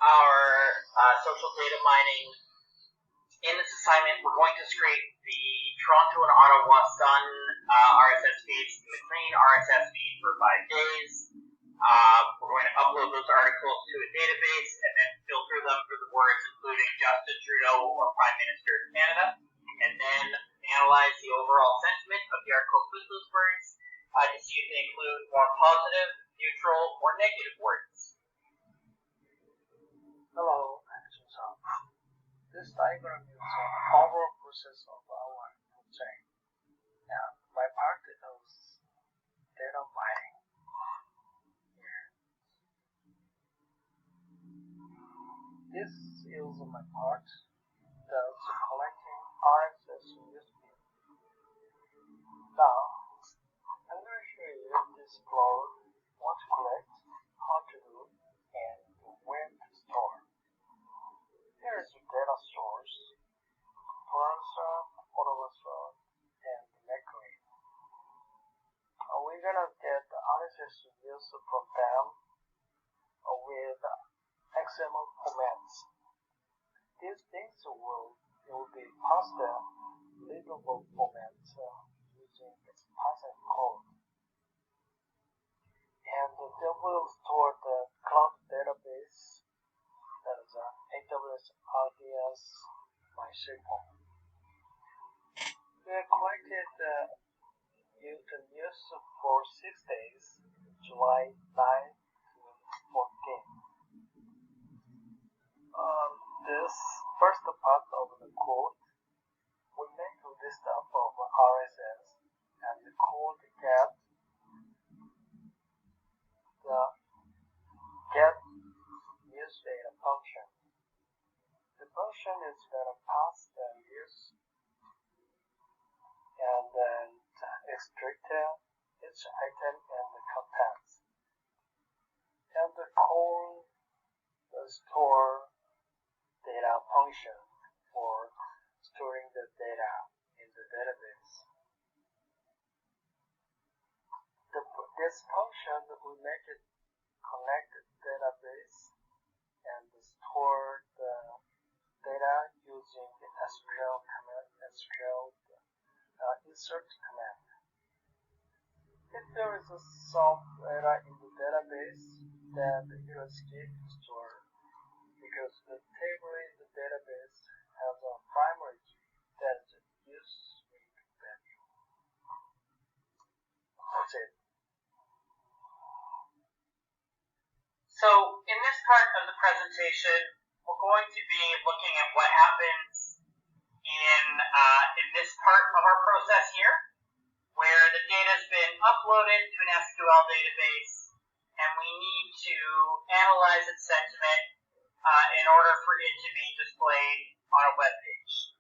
our social data mining. In this assignment, we're going to scrape the Toronto and Ottawa Sun RSS feeds to the clean RSS feed for 5 days. We're going to upload those articles to a database and then filter them for the words including Justin Trudeau or Prime Minister of Canada, and then analyze the overall sentiment of the articles with those words to see if they include more positive, neutral, or negative words. Hello, I'm Jun Chang. This diagram is an overall process of our project, and my part is data mining. This is my part that's collecting RSS newsfeed. Now, I'm going to show you this flow, what to collect, how to do, and when to store. Here is the data source, Toronto, Ottawa, and Mercury. We're going to get the RSS news from them with XML formats. These things will be passed readable formats using Python code. And they will store the cloud database, that is AWS RDS MySQL. We have collected the news for 6 days, July 9 to 14. This first part of the code, we make a list of RSS and the code get the get news data function. The function is going to pass the news and then extract each item and the contents, and the call the store data function for storing the data in the database. This function will make it connect the database and store the data using the SQL command, insert command. If there is some data in the database, then it will skip the store, because the table in the database has a primary key that is a newsweek value. That's it. So, in this part of the presentation, we're going to be looking at what happens in this part of our process here, where the data has been uploaded to an SQL database, and we need to analyze its sentiment in order for it to be displayed on a web page.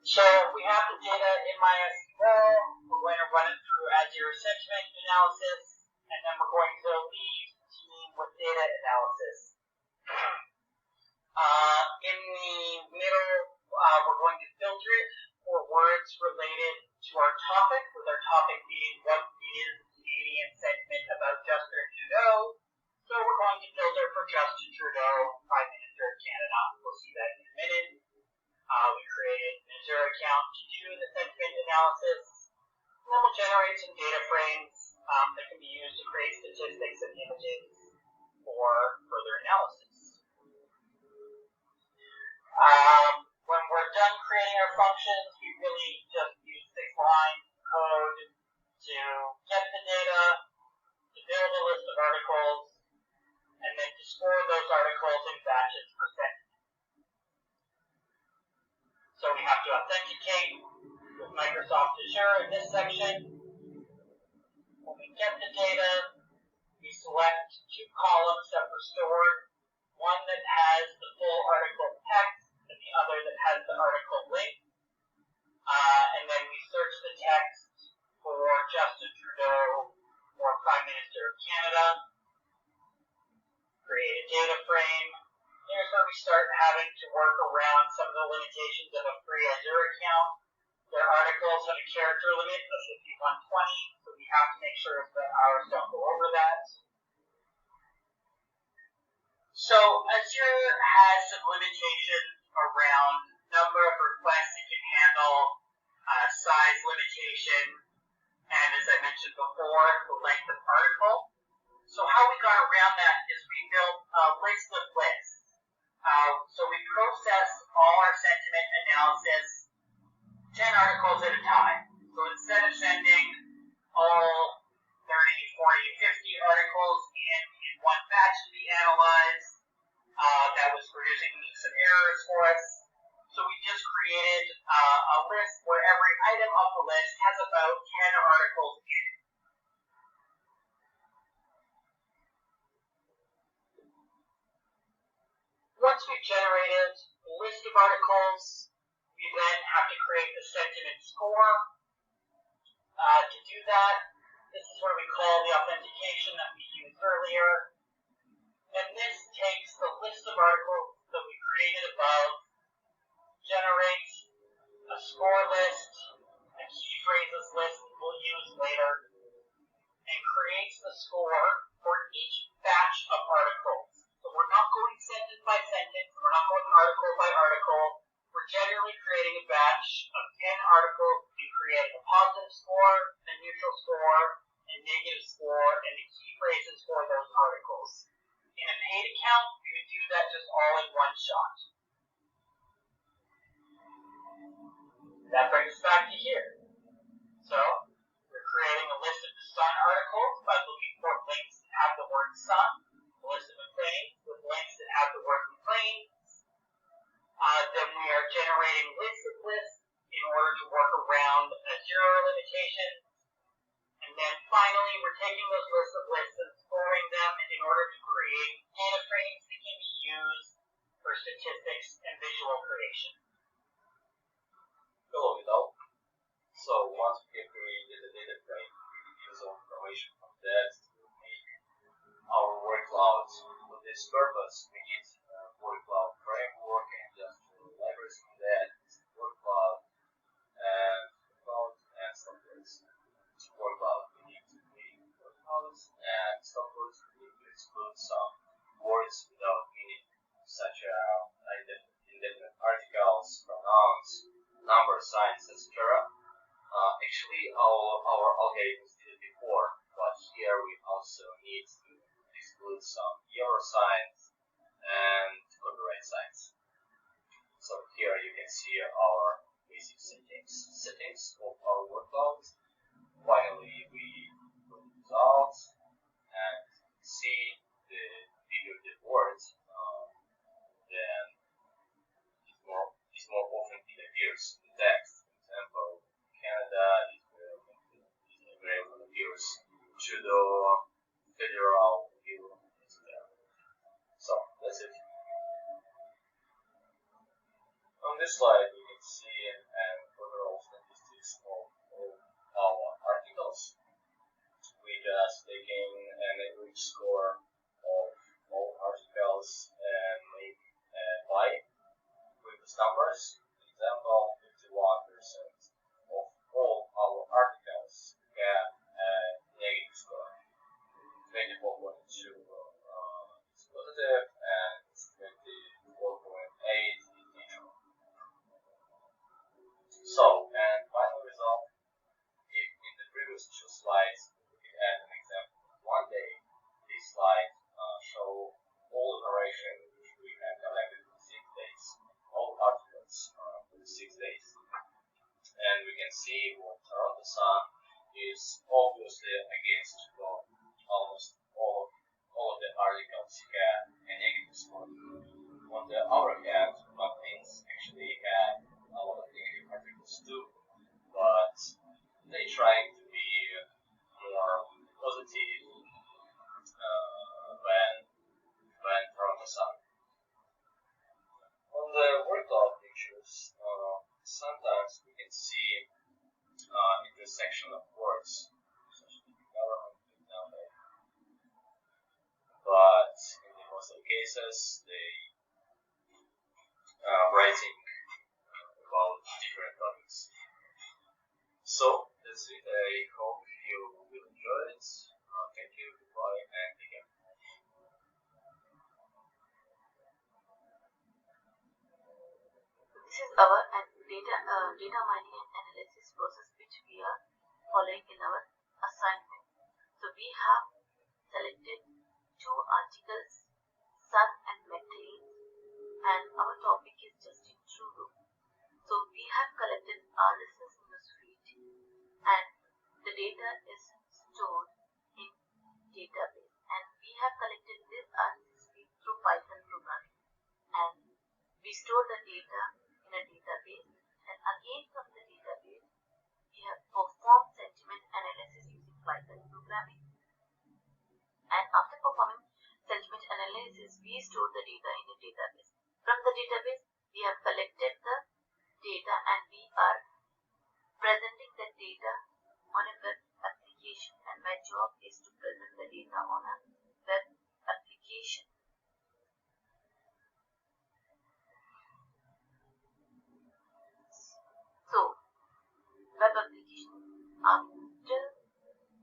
So we have the data in MySQL. We're going to run it through Azure sentiment analysis, and then we're going to leave the team with data analysis. In the middle, we're going to filter it for words related to our topic, with our topic being what is Canadian sentiment about Justin Trudeau. So we're going to filter for Justin Trudeau, Prime Minister of Canada. We'll see that in a minute. We created an Azure account to do the sentiment analysis, and then we'll generate some data frames that can be used to create statistics and images for further analysis. When we're done creating our functions, we really just use 6 lines of code to get the data, to build a list of articles, and then to score those articles in batches for sentiment. So we have to authenticate with Microsoft Azure in this section. When we get the data, we select 2 columns that were stored, one that has the full article text and the other that has the article link. And then we search the text for Justin Trudeau or Prime Minister of Canada, create a data frame. Here's where we start having to work around some of the limitations of a free Azure account. Their articles have a character limit of 5120, so we have to make sure that ours don't go over that. So Azure has some limitations around number of requests it can handle, size limitation, and as I mentioned before, the length of article. So how we got around that is we built a list of lists. So we process all our sentiment analysis 10 articles at a time. So instead of sending all 30, 40, 50 articles in one batch to be analyzed, that was producing some errors for us. So we just created a list where every item of the list has about 10 articles in it. Once we've generated a list of articles, we then have to create the sentiment score. To do that, this is where we call the authentication that we used earlier. And this takes the list of articles that we created above, generates a score list, a key phrases list that we'll use later, and creates the score for each batch of articles. So we're not going sentence by sentence, we're not going article by article. We're generally creating a batch of 10 articles. We create a positive score, a neutral score, a negative score, and the key phrases for those articles. In a paid account, we would do that just all in one shot. That brings us back to here. So, we're creating a list of the Sun articles by looking for links that have the word Sun, a list of McLean with links that have the word McLean. Then we are generating lists of lists in order to work around Azure limitations. And then finally, we're taking those lists of lists and scoring them in order to create data frames that can be used for statistics and visual creation. Hello, Vidal. So once we have created a data frame, we can use our information from that to make our workload. For this purpose, we need a workload framework and just libraries from that, workload and stoplights. Workload, we need to make workloads, and stoplights, we need to exclude some words without meaning, such as indefinite articles, pronouns, number signs, etc. Actually, our algorithms did it before, but here we also need to exclude some error signs and copyright signs. So here you can see our basic settings of our workloads. Finally, we put results and see the bigger the words, then it's more often it appears in the text. For example, Canada is very often appears to the federal view, etc. So that's it. On this slide, you can see an overall statistics of all our articles. We just taking an average score of all articles and make a pie with the numbers. For example, 51% of all our articles have a negative score. 24.2 is positive and 24.8 is neutral. So, and final result, if in the previous two slides we had an example of one day, this slide show all operation which we have collected in 6 days, all articles for 6 days. And we can see what Toronto Sun is obviously against almost all of the articles have a negative score. On the other hand, Maclean's actually had a lot of negative articles too, but they try to be more positive than Toronto Sun. On the workload pictures, sometimes we can see intersection of words, such as government, for example. But in the most of cases, they writing about different topics. So data is stored in database, and we have collected this RCSP through Python programming, and we store the data in a database, and again from the database we have performed sentiment analysis using Python programming, and after performing sentiment analysis we store the data in a database. From the database we have collected the data and we are presenting the data on a web application, and my job is to present the data on a web application. So, web application, after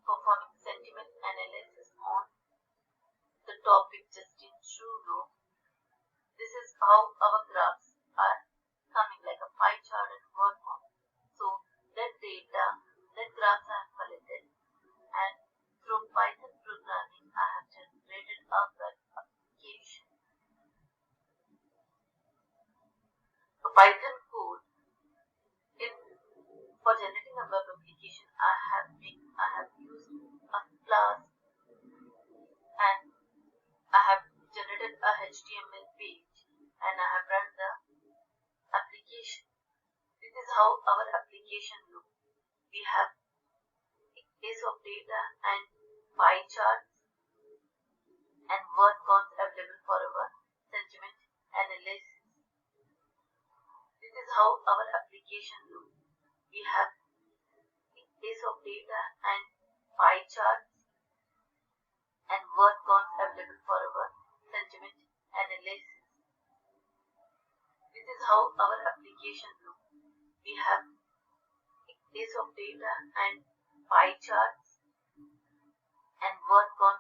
performing sentiment analysis on the topic just in true row, this is how our graphs are coming, like a pie chart and word form. So that data, that graphs I have collected, and through Python programming I have generated a web application. So Python code, for generating a web application I have used a class, and I have generated a HTML page, and I have run the application. This is how our application looks. We have a case of data and pie charts and word counts available for our sentiment analysis. This is how our application looks. We have a case of data and pie charts and word counts available for our sentiment analysis. This is how our application looks. We have a case of data and pie charts and word counts